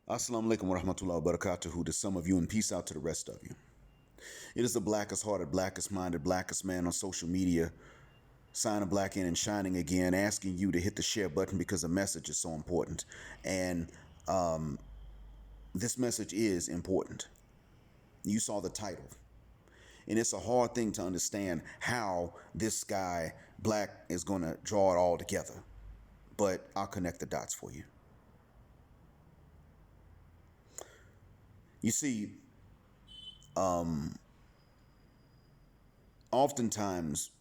Assalamu alaikum wa rahmatullahi wa barakatuhu to some of you and peace out to the rest of you. It is the blackest hearted, blackest minded, blackest man on social media, signing black in and shining again, asking you to hit the share button because the message is so important. And this message is important. You saw the title. And it's a hard thing to understand how this guy, Black, is going to draw it all together. But I'll connect the dots for you. You see, oftentimes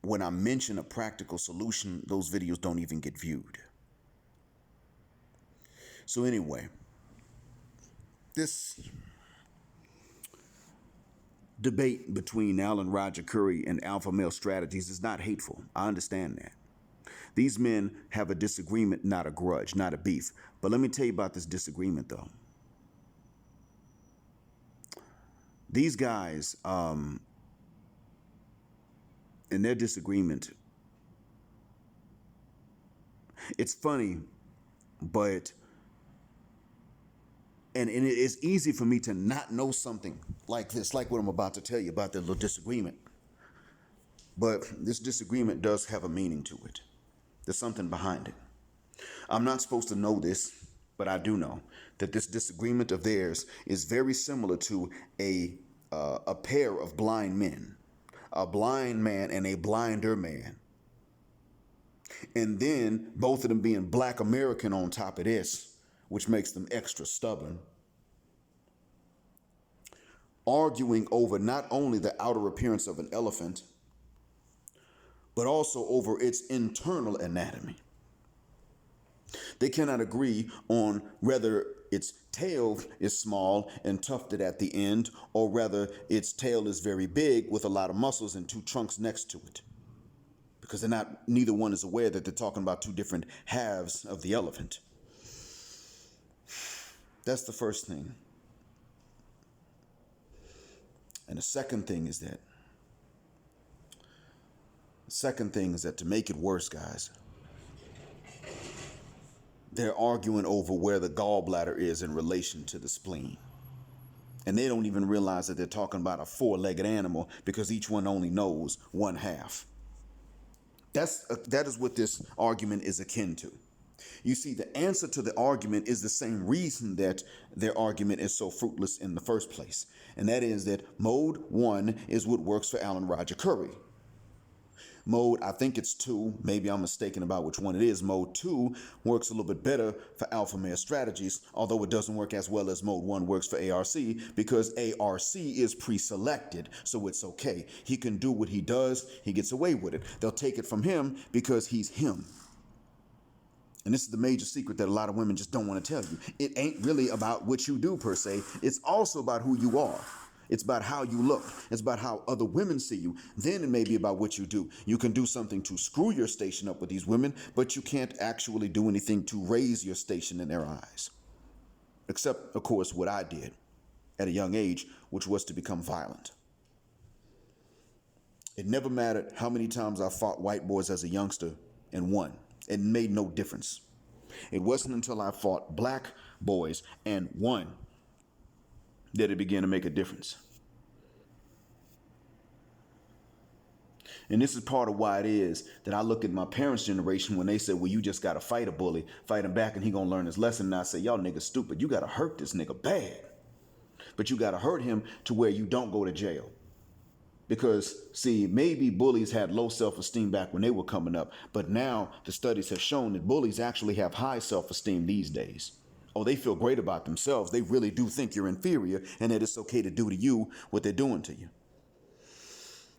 when I mention a practical solution, those videos don't even get viewed. So anyway, this debate between Alan Roger Curry and Alpha Male Strategies is not hateful. I understand that. These men have a disagreement, not a grudge, not a beef. But let me tell you about this disagreement, though. These guys, in their disagreement, it's funny, but and it is easy for me to not know something like this, like what I'm about to tell you about their little disagreement. But this disagreement does have a meaning to it. There's something behind it. I'm not supposed to know this, but I do know that this disagreement of theirs is very similar to a pair of blind men, a blind man and a blinder man. And then both of them being Black American on top of this, which makes them extra stubborn, arguing over not only the outer appearance of an elephant, but also over its internal anatomy. They cannot agree on whether its tail is small and tufted at the end, or whether its tail is very big with a lot of muscles and two trunks next to it. Because neither one is aware that they're talking about two different halves of the elephant. That's the first thing. And the second thing is that to make it worse, guys, they're arguing over where the gallbladder is in relation to the spleen. And they don't even realize that they're talking about a four-legged animal because each one only knows one half. That is what this argument is akin to. You see, the answer to the argument is the same reason that their argument is so fruitless in the first place. And that is that mode 1 is what works for Alan Roger Curry. Mode, I think it's 2, maybe I'm mistaken about which one it is. Mode 2 works a little bit better for Alpha Male Strategies, although it doesn't work as well as Mode 1 works for ARC, because ARC is pre-selected, so it's okay. He can do what he does, he gets away with it. They'll take it from him because he's him. And this is the major secret that a lot of women just don't want to tell you. It ain't really about what you do per se. It's also about who you are. It's about how you look. It's about how other women see you. Then it may be about what you do. You can do something to screw your station up with these women, but you can't actually do anything to raise your station in their eyes. Except, of course, what I did at a young age, which was to become violent. It never mattered how many times I fought white boys as a youngster and won. It made no difference. It wasn't until I fought black boys and won that it began to make a difference. And this is part of why it is that I look at my parents' generation when they said, well, you just got to fight a bully, fight him back and he going to learn his lesson. And I say, y'all niggas stupid. You got to hurt this nigga bad. But you got to hurt him to where you don't go to jail. Because, see, maybe bullies had low self-esteem back when they were coming up. But now the studies have shown that bullies actually have high self-esteem these days. Oh, they feel great about themselves. They really do think you're inferior and that it's okay to do to you what they're doing to you.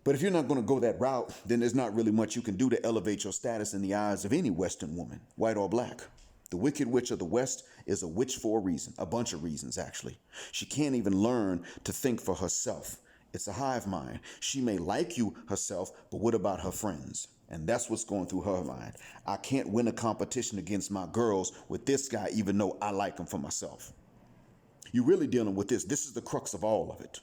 But if you're not going to go that route, then there's not really much you can do to elevate your status in the eyes of any Western woman, white or black. The Wicked Witch of the West is a witch for a reason, a bunch of reasons, actually. She can't even learn to think for herself. It's a hive mind. She may like you herself, but what about her friends? And that's what's going through her mind. I can't win a competition against my girls with this guy, even though I like him for myself. You're really dealing with this. This is the crux of all of it.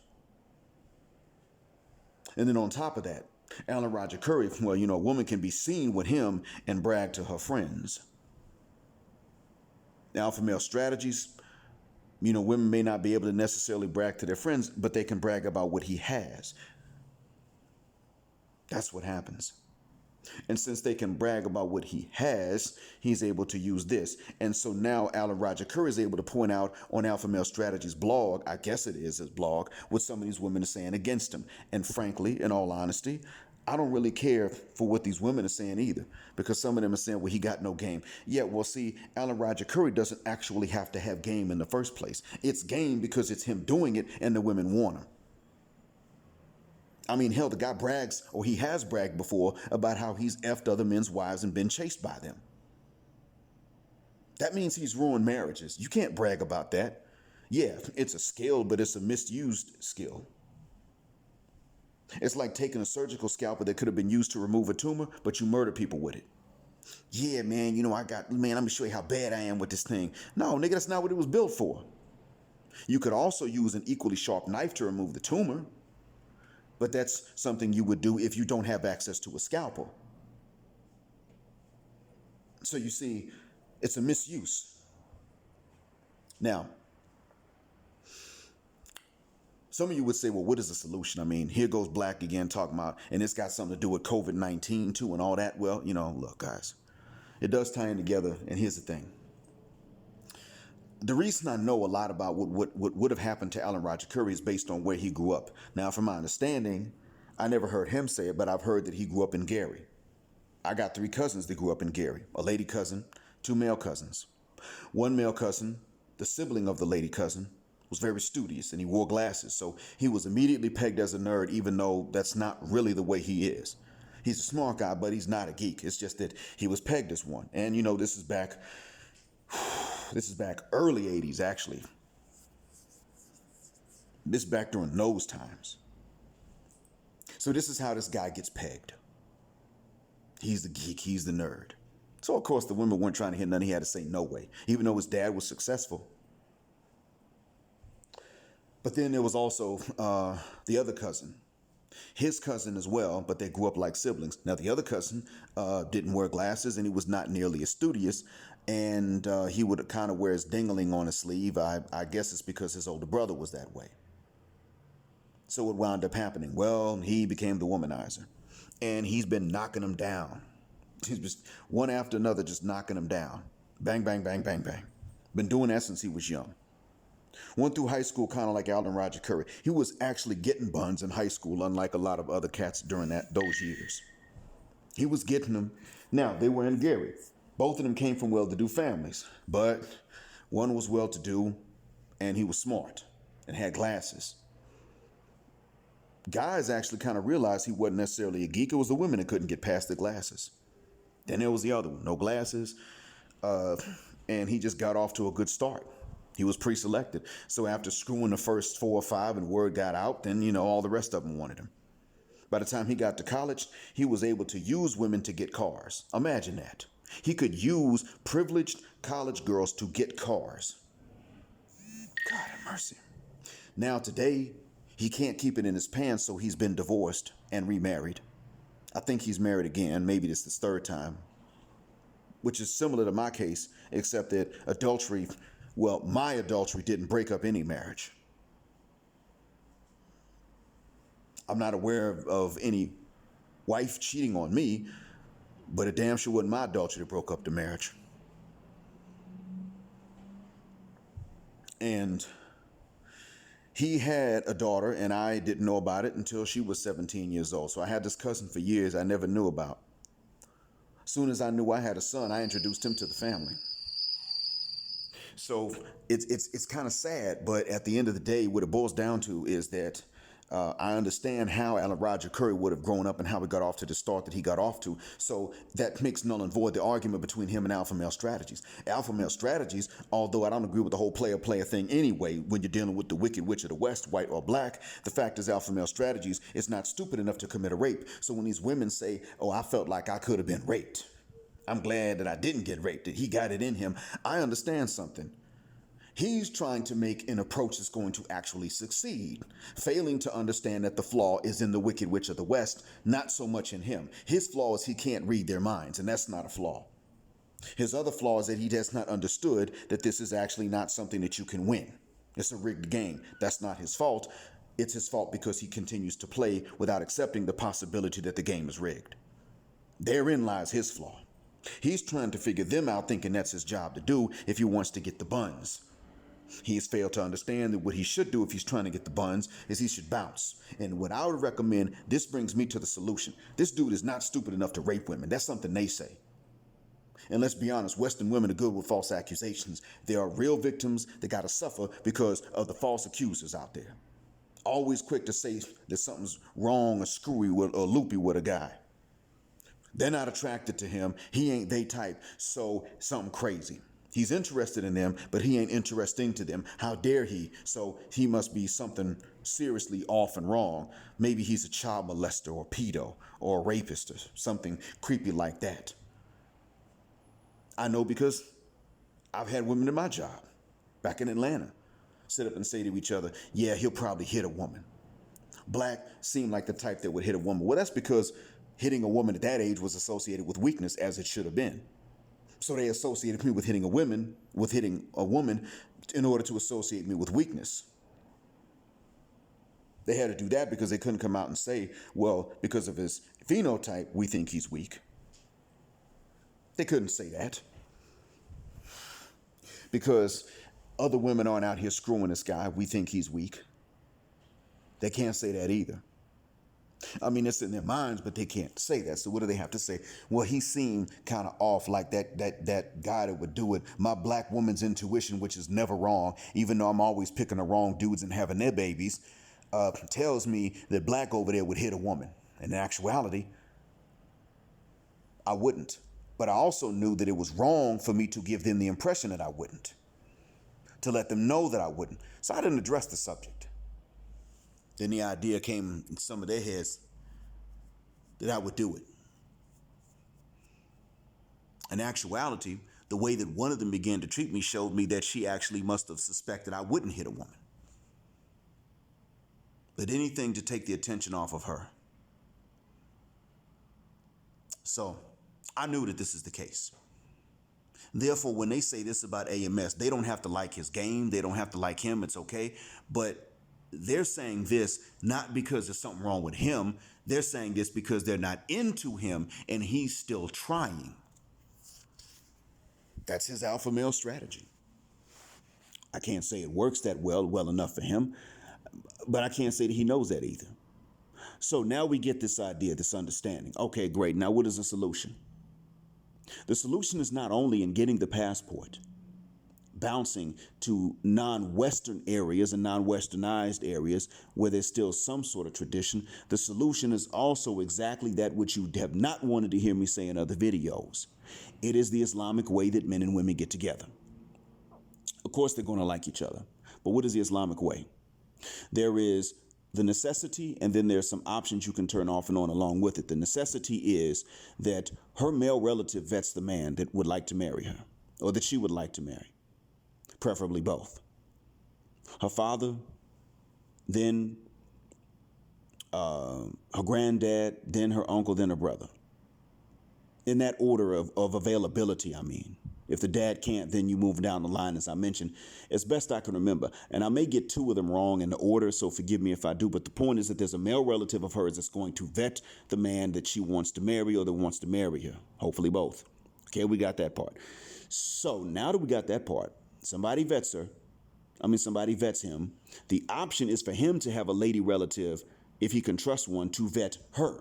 And then on top of that, Alan Roger Curry, well, a woman can be seen with him and brag to her friends. Alpha male strategies, women may not be able to necessarily brag to their friends, but they can brag about what he has. That's what happens. And since they can brag about what he has, he's able to use this. And so now Alan Roger Curry is able to point out on Alpha Male Strategies blog, I guess it is his blog, what some of these women are saying against him. And frankly, in all honesty, I don't really care for what these women are saying either, because some of them are saying, well, he got no game. Yeah, well, see, Alan Roger Curry doesn't actually have to have game in the first place. It's game because it's him doing it and the women want him. I mean, hell, the guy brags, or he has bragged before, about how he's effed other men's wives and been chased by them. That means he's ruined marriages. You can't brag about that. Yeah, it's a skill, but it's a misused skill. It's like taking a surgical scalpel that could have been used to remove a tumor, but you murder people with it. Yeah, man, let me show you how bad I am with this thing. No, nigga, that's not what it was built for. You could also use an equally sharp knife to remove the tumor, but that's something you would do if you don't have access to a scalpel. So you see, it's a misuse. Now, some of you would say, well, what is the solution? I mean, here goes Black again talking about, and it's got something to do with COVID-19 too and all that. Well, look, guys, it does tie in together. And here's the thing. The reason I know a lot about what would have happened to Alan Roger Curry is based on where he grew up. Now, from my understanding, I never heard him say it, but I've heard that he grew up in Gary. I got 3 cousins that grew up in Gary, a lady cousin, 2 male cousins. One male cousin, the sibling of the lady cousin, was very studious and he wore glasses. So he was immediately pegged as a nerd, even though that's not really the way he is. He's a smart guy, but he's not a geek. It's just that he was pegged as one. And this is back early 80s, actually. This is back during those times. So this is how this guy gets pegged. He's the geek, he's the nerd. So of course the women weren't trying to hear nothing he had to say, no way, even though his dad was successful. But then there was also the other cousin. His cousin as well, but they grew up like siblings. Now, the other cousin didn't wear glasses and he was not nearly as studious. And he would kind of wear his dingling on his sleeve. I guess it's because his older brother was that way. So what wound up happening? Well, he became the womanizer. And he's been knocking them down. He's just one after another, just knocking them down. Bang, bang, bang, bang, bang. Been doing that since he was young. Went through high school kind of like Alan Roger Curry. He was actually getting buns in high school, unlike a lot of other cats during those years. He was getting them. Now, they were in Gary. Both of them came from well-to-do families, but one was well-to-do and he was smart and had glasses. Guys actually kind of realized he wasn't necessarily a geek. It was the women that couldn't get past the glasses. Then there was the other one, no glasses, and he just got off to a good start. He was pre-selected. So after screwing the first 4 or 5 and word got out, then, all the rest of them wanted him. By the time he got to college, he was able to use women to get cars. Imagine that. He could use privileged college girls to get cars. God have mercy. Now today, he can't keep it in his pants, so he's been divorced and remarried. I think he's married again. Maybe this is the 3rd time, which is similar to my case, except that adultery, well, my adultery didn't break up any marriage. I'm not aware of any wife cheating on me, but it damn sure wasn't my adultery that broke up the marriage. And he had a daughter, and I didn't know about it until she was 17 years old. So I had this cousin for years I never knew about. As soon as I knew I had a son, I introduced him to the family. So it's kind of sad, but at the end of the day, what it boils down to is that I understand how Alan Roger Curry would have grown up and how he got off to the start that he got off to. So that makes null and void the argument between him and Alpha Male Strategies. Alpha Male Strategies, although I don't agree with the whole player thing anyway, when you're dealing with the Wicked Witch of the West, white or black, the fact is Alpha Male Strategies is not stupid enough to commit a rape. So when these women say, oh, I felt like I could have been raped, I'm glad that I didn't get raped, that he got it in him, I understand something. He's trying to make an approach that's going to actually succeed, failing to understand that the flaw is in the Wicked Witch of the West, not so much in him. His flaw is he can't read their minds, and that's not a flaw. His other flaw is that he has not understood that this is actually not something that you can win. It's a rigged game. That's not his fault. It's his fault because he continues to play without accepting the possibility that the game is rigged. Therein lies his flaw. He's trying to figure them out, thinking that's his job to do if he wants to get the buns. He's failed to understand that what he should do if he's trying to get the buns is he should bounce. And what I would recommend, this brings me to the solution. This dude is not stupid enough to rape women. That's something they say. And let's be honest, Western women are good with false accusations. There are real victims that got to suffer because of the false accusers out there. Always quick to say that something's wrong or screwy or loopy with a guy. They're not attracted to him. He ain't they type, so something crazy. He's interested in them, but he ain't interesting to them. How dare he? So he must be something seriously off and wrong. Maybe he's a child molester or pedo or a rapist or something creepy like that. I know because I've had women in my job back in Atlanta sit up and say to each other, yeah, he'll probably hit a woman. Black seemed like the type that would hit a woman. Well, that's because hitting a woman at that age was associated with weakness, as it should have been. So they associated me with hitting a woman in order to associate me with weakness. They had to do that because they couldn't come out and say, well, because of his phenotype, we think he's weak. They couldn't say that. Because other women aren't out here screwing this guy, we think he's weak. They can't say that either. I mean, it's in their minds, but they can't say that. So what do they have to say? Well, he seemed kind of off, like that guy that would do it. My black woman's intuition, which is never wrong, even though I'm always picking the wrong dudes and having their babies, tells me that black over there would hit a woman. In actuality, I wouldn't. But I also knew that it was wrong for me to give them the impression that I wouldn't, to let them know that I wouldn't. So I didn't address the subject. Then the idea came in some of their heads that I would do it. In actuality, the way that one of them began to treat me showed me that she actually must have suspected I wouldn't hit a woman. But anything to take the attention off of her. So I knew that this is the case. Therefore, when they say this about AMS, they don't have to like his game. They don't have to like him. It's okay. But they're saying this not because there's something wrong with him. They're saying this because they're not into him and he's still trying. That's his alpha male strategy. I can't say it works that well enough for him, but I can't say that he knows that either. So now we get this idea, this understanding. Okay, great. Now what is the solution? The solution is not only in getting the passport, bouncing to non-Western areas and non-Westernized areas where there's still some sort of tradition. The solution is also exactly that which you have not wanted to hear me say in other videos. It is the Islamic way that men and women get together. Of course, they're going to like each other. But what is the Islamic way? There is the necessity, and then there's some options you can turn off and on along with it. The necessity is that her male relative vets the man that would like to marry her, or that she would like to marry. Preferably both. Her father, then her granddad, then her uncle, then her brother. In that order of availability, I mean. If the dad can't, then you move down the line, as I mentioned, as best I can remember. And I may get two of them wrong in the order, so forgive me if I do. But the point is that there's a male relative of hers that's going to vet the man that she wants to marry or that wants to marry her. Hopefully both. Okay, we got that part. So now that we got that part, somebody vets him. The option is for him to have a lady relative, if he can trust one, to vet her.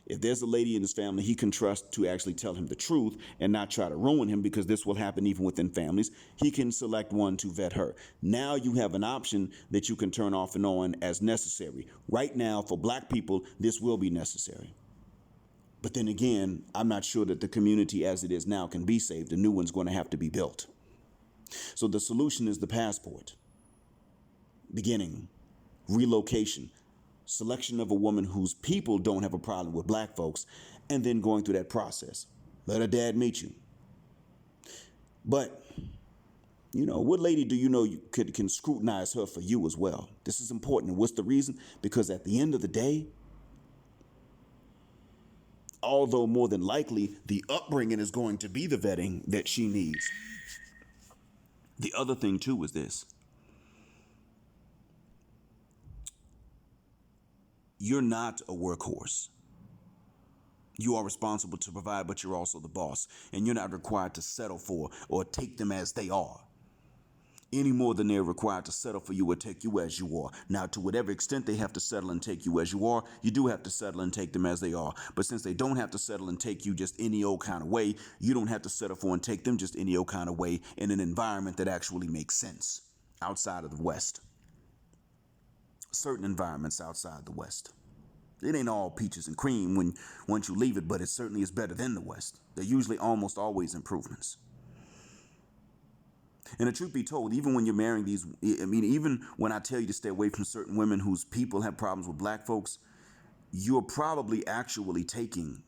If there's a lady in his family he can trust to actually tell him the truth and not try to ruin him, because this will happen even within families, he can select one to vet her. Now you have an option that you can turn off and on as necessary. Right now, for black people, this will be necessary. But then again, I'm not sure that the community as it is now can be saved. A new one's going to have to be built. So the solution is the passport. Beginning, relocation, selection of a woman whose people don't have a problem with black folks, and then going through that process. Let her dad meet you. But, what lady do you know you can scrutinize her for you as well? This is important. And what's the reason? Because at the end of the day, Although more than likely the upbringing is going to be the vetting that she needs. The other thing too is this. You're not a workhorse. You are responsible to provide, but you're also the boss. And you're not required to settle for or take them as they are, any more than they're required to settle for you or take you as you are. Now, to whatever extent they have to settle and take you as you are, you do have to settle and take them as they are. But since they don't have to settle and take you just any old kind of way, you don't have to settle for and take them just any old kind of way in an environment that actually makes sense outside of the West. Certain environments outside the West. It ain't all peaches and cream once you leave it, but it certainly is better than the West. They're usually almost always improvements. And the truth be told, even when you're marrying these, even when I tell you to stay away from certain women whose people have problems with black folks, you're probably actually taking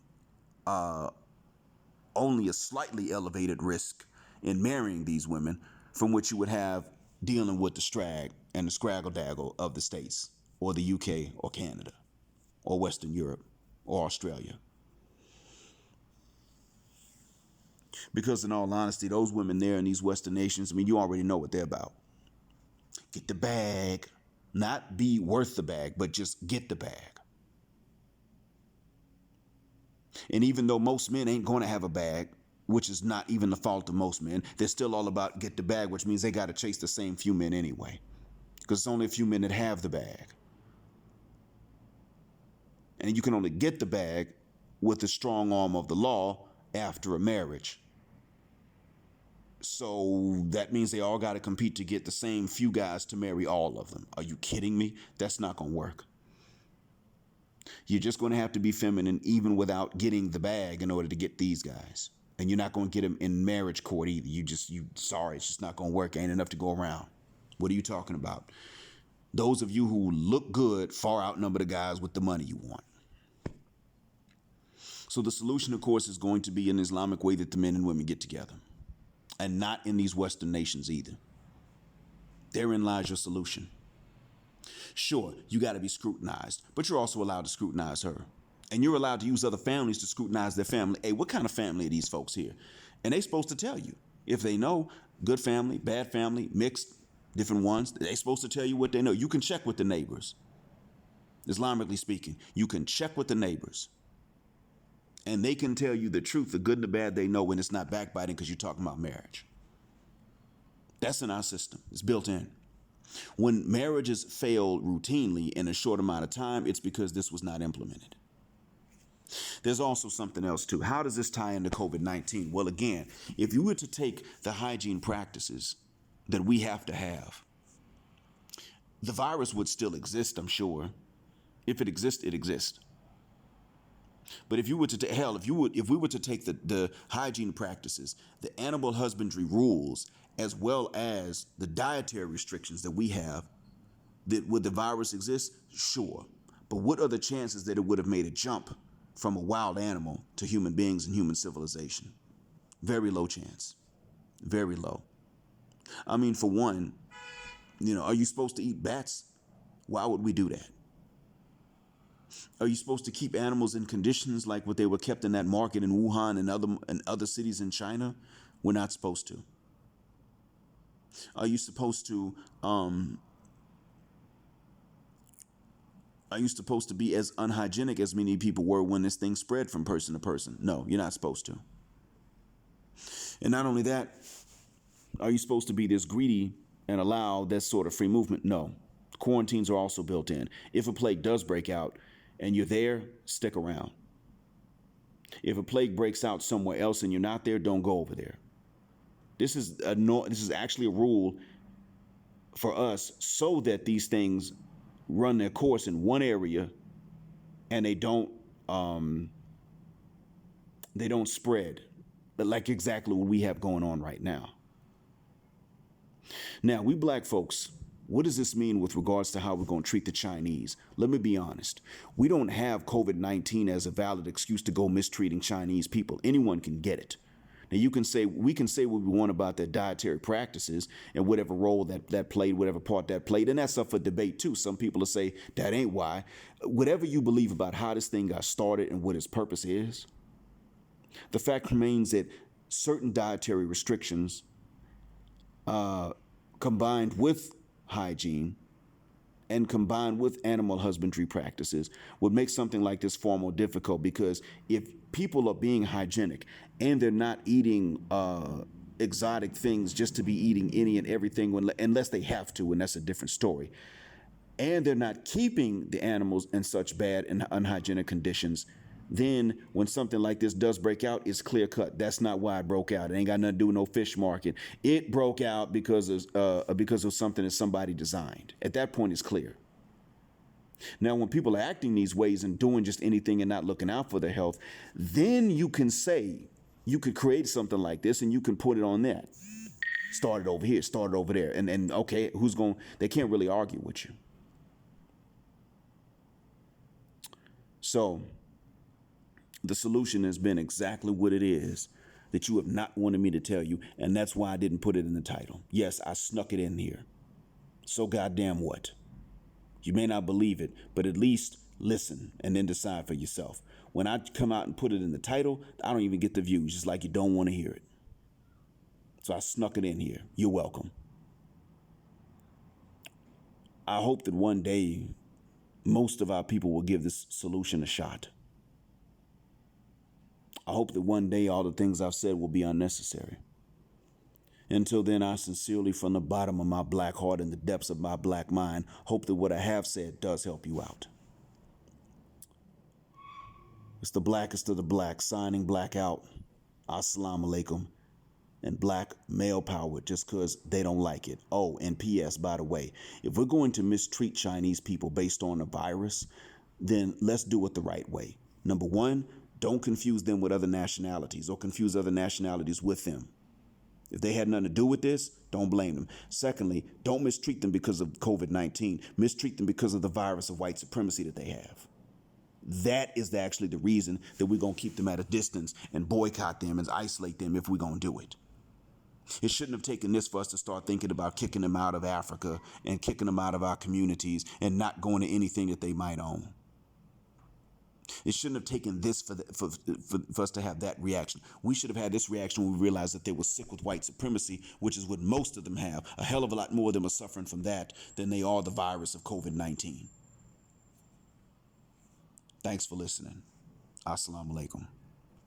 only a slightly elevated risk in marrying these women from what you would have dealing with the strag and the scraggle-daggle of the States or the UK or Canada or Western Europe or Australia. Because in all honesty, those women there in these Western nations, you already know what they're about. Get the bag. Not be worth the bag, but just get the bag. And even though most men ain't going to have a bag, which is not even the fault of most men, they're still all about get the bag, which means they got to chase the same few men anyway. Because it's only a few men that have the bag. And you can only get the bag with the strong arm of the law after a marriage. So that means they all got to compete to get the same few guys to marry all of them. Are you kidding me? That's not going to work. You're just going to have to be feminine even without getting the bag in order to get these guys. And you're not going to get them in marriage court either. Sorry, it's just not going to work. Ain't enough to go around. What are you talking about? Those of you who look good far outnumber the guys with the money you want. So the solution, of course, is going to be an Islamic way that the men and women get together. And not in these Western nations either. Therein lies your solution. Sure, you got to be scrutinized, but you're also allowed to scrutinize her. And you're allowed to use other families to scrutinize their family. Hey, what kind of family are these folks here? And they're supposed to tell you. If they know, good family, bad family, mixed, different ones, they're supposed to tell you what they know. You can check with the neighbors. Islamically speaking, you can check with the neighbors. And they can tell you the truth, the good and the bad they know, when it's not backbiting because you're talking about marriage. That's in our system. It's built in. When marriages fail routinely in a short amount of time, it's because this was not implemented. There's also something else, too. How does this tie into COVID-19? Well, again, if you were to take the hygiene practices that we have to have, the virus would still exist, I'm sure. If it exists, it exists. But if you were to if we were to take the hygiene practices, the animal husbandry rules, as well as the dietary restrictions that we have, would the virus exist? Sure. But what are the chances that it would have made a jump from a wild animal to human beings and human civilization? Very low chance. Very low. For one, are you supposed to eat bats? Why would we do that? Are you supposed to keep animals in conditions like what they were kept in that market in Wuhan and other cities in China? We're not supposed to. Are you supposed to be as unhygienic as many people were when this thing spread from person to person? No, you're not supposed to. And not only that, are you supposed to be this greedy and allow that sort of free movement? No. Quarantines are also built in. If a plague does break out and you're there, stick around. If a plague breaks out somewhere else and you're not there, don't go over there. This is actually a rule for us so that these things run their course in one area and they don't spread, like exactly what we have going on right now. Now, we black folks, what does this mean with regards to how we're going to treat the Chinese? Let me be honest. We don't have COVID-19 as a valid excuse to go mistreating Chinese people. Anyone can get it. Now we can say what we want about their dietary practices and whatever role that played, whatever part that played, and that's up for debate too. Some people will say that ain't why. Whatever you believe about how this thing got started and what its purpose is, the fact remains that certain dietary restrictions, combined with hygiene and combined with animal husbandry practices, would make something like this far more difficult, because if people are being hygienic and they're not eating exotic things just to be eating any and everything unless they have to, and that's a different story, and they're not keeping the animals in such bad and unhygienic conditions, then when something like this does break out, it's clear cut. That's not why it broke out. It ain't got nothing to do with no fish market. It broke out because of something that somebody designed. At that point, it's clear. Now, when people are acting these ways and doing just anything and not looking out for their health, then you can say, you could create something like this and you can put it on that. Start it over here, start it over there. And okay, they can't really argue with you. So the solution has been exactly what it is that you have not wanted me to tell you, and that's why I didn't put it in the title. Yes, I snuck it in here. So goddamn what? You may not believe it, but at least listen and then decide for yourself. When I come out and put it in the title, I don't even get the views, just like you don't want to hear it. So I snuck it in here. You're welcome. I hope that one day most of our people will give this solution a shot. I hope that one day all the things I've said will be unnecessary. Until then, I sincerely, from the bottom of my black heart and the depths of my black mind, hope that what I have said does help you out. It's the blackest of the black, signing black out. Assalamu alaikum. And black male power, just because they don't like it. Oh, and P.S., by the way, if we're going to mistreat Chinese people based on a virus, then let's do it the right way. Number one, don't confuse them with other nationalities or confuse other nationalities with them. If they had nothing to do with this, don't blame them. Secondly, don't mistreat them because of COVID-19. Mistreat them because of the virus of white supremacy that they have. That is actually the reason that we're going to keep them at a distance and boycott them and isolate them if we're going to do it. It shouldn't have taken this for us to start thinking about kicking them out of Africa and kicking them out of our communities and not going to anything that they might own. It shouldn't have taken this for us to have that reaction. We should have had this reaction when we realized that they were sick with white supremacy, which is what most of them have. A hell of a lot more of them are suffering from that than they are the virus of COVID-19. Thanks for listening. Assalamu alaikum.